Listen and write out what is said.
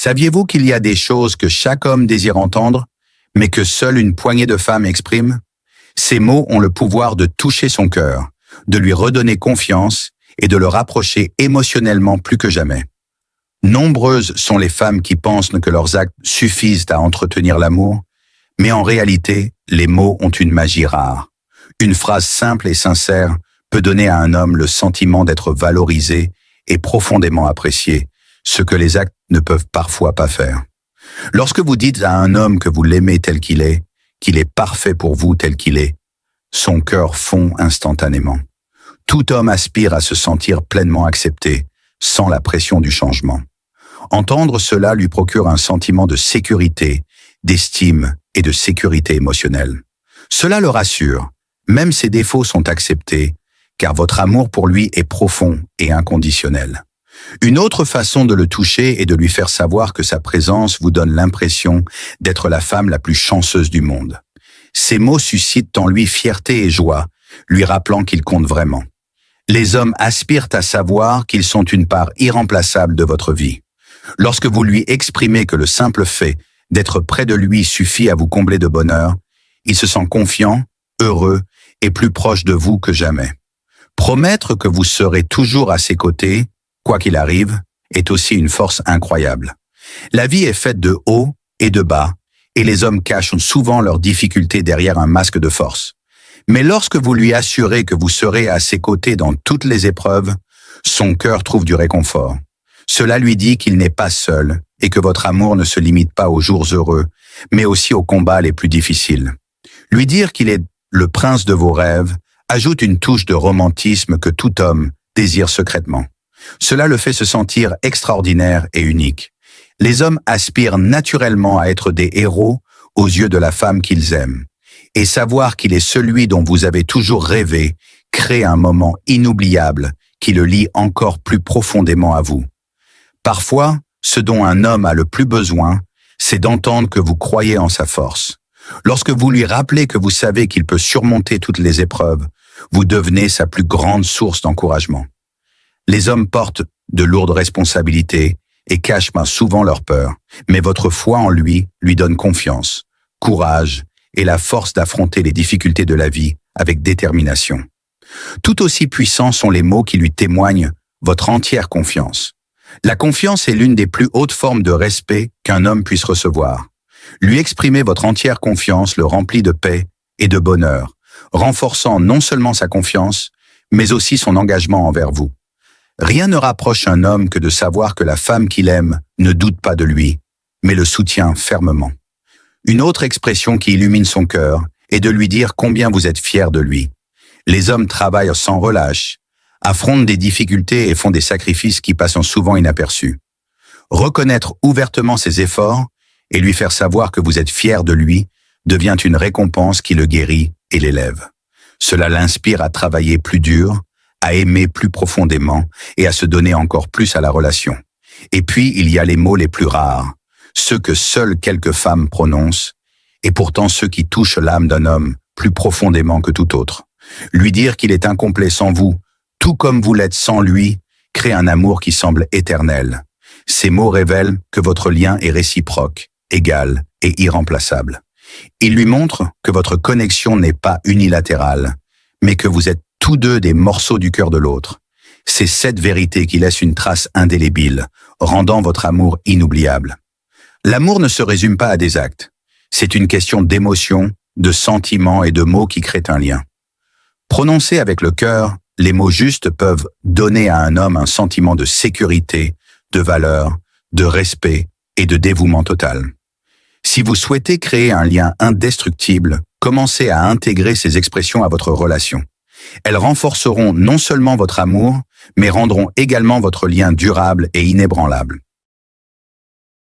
Saviez-vous qu'il y a des choses que chaque homme désire entendre, mais que seule une poignée de femmes exprime? Ces mots ont le pouvoir de toucher son cœur, de lui redonner confiance et de le rapprocher émotionnellement plus que jamais. Nombreuses sont les femmes qui pensent que leurs actes suffisent à entretenir l'amour, mais en réalité, les mots ont une magie rare. Une phrase simple et sincère peut donner à un homme le sentiment d'être valorisé et profondément apprécié, ce que les actes ne peuvent parfois pas faire. Lorsque vous dites à un homme que vous l'aimez tel qu'il est parfait pour vous tel qu'il est, son cœur fond instantanément. Tout homme aspire à se sentir pleinement accepté, sans la pression du changement. Entendre cela lui procure un sentiment de sécurité, d'estime et de sécurité émotionnelle. Cela le rassure, même ses défauts sont acceptés, car votre amour pour lui est profond et inconditionnel. Une autre façon de le toucher est de lui faire savoir que sa présence vous donne l'impression d'être la femme la plus chanceuse du monde. Ces mots suscitent en lui fierté et joie, lui rappelant qu'il compte vraiment. Les hommes aspirent à savoir qu'ils sont une part irremplaçable de votre vie. Lorsque vous lui exprimez que le simple fait d'être près de lui suffit à vous combler de bonheur, il se sent confiant, heureux et plus proche de vous que jamais. Promettre que vous serez toujours à ses côtés, quoi qu'il arrive, est aussi une force incroyable. La vie est faite de hauts et de bas, et les hommes cachent souvent leurs difficultés derrière un masque de force. Mais lorsque vous lui assurez que vous serez à ses côtés dans toutes les épreuves, son cœur trouve du réconfort. Cela lui dit qu'il n'est pas seul et que votre amour ne se limite pas aux jours heureux, mais aussi aux combats les plus difficiles. Lui dire qu'il est le prince de vos rêves ajoute une touche de romantisme que tout homme désire secrètement. Cela le fait se sentir extraordinaire et unique. Les hommes aspirent naturellement à être des héros aux yeux de la femme qu'ils aiment. Et savoir qu'il est celui dont vous avez toujours rêvé crée un moment inoubliable qui le lie encore plus profondément à vous. Parfois, ce dont un homme a le plus besoin, c'est d'entendre que vous croyez en sa force. Lorsque vous lui rappelez que vous savez qu'il peut surmonter toutes les épreuves, vous devenez sa plus grande source d'encouragement. Les hommes portent de lourdes responsabilités et cachent souvent leur peur, mais votre foi en lui donne confiance, courage et la force d'affronter les difficultés de la vie avec détermination. Tout aussi puissants sont les mots qui lui témoignent votre entière confiance. La confiance est l'une des plus hautes formes de respect qu'un homme puisse recevoir. Lui exprimer votre entière confiance le remplit de paix et de bonheur, renforçant non seulement sa confiance, mais aussi son engagement envers vous. Rien ne rapproche un homme que de savoir que la femme qu'il aime ne doute pas de lui, mais le soutient fermement. Une autre expression qui illumine son cœur est de lui dire combien vous êtes fier de lui. Les hommes travaillent sans relâche, affrontent des difficultés et font des sacrifices qui passent souvent inaperçus. Reconnaître ouvertement ses efforts et lui faire savoir que vous êtes fier de lui devient une récompense qui le guérit et l'élève. Cela l'inspire à travailler plus dur, à aimer plus profondément et à se donner encore plus à la relation. Et puis, il y a les mots les plus rares, ceux que seules quelques femmes prononcent, et pourtant ceux qui touchent l'âme d'un homme plus profondément que tout autre. Lui dire qu'il est incomplet sans vous, tout comme vous l'êtes sans lui, crée un amour qui semble éternel. Ces mots révèlent que votre lien est réciproque, égal et irremplaçable. Ils lui montrent que votre connexion n'est pas unilatérale, mais que vous êtes tous deux des morceaux du cœur de l'autre. C'est cette vérité qui laisse une trace indélébile, rendant votre amour inoubliable. L'amour ne se résume pas à des actes. C'est une question d'émotion, de sentiments et de mots qui créent un lien. Prononcés avec le cœur, les mots justes peuvent donner à un homme un sentiment de sécurité, de valeur, de respect et de dévouement total. Si vous souhaitez créer un lien indestructible, commencez à intégrer ces expressions à votre relation. Elles renforceront non seulement votre amour, mais rendront également votre lien durable et inébranlable.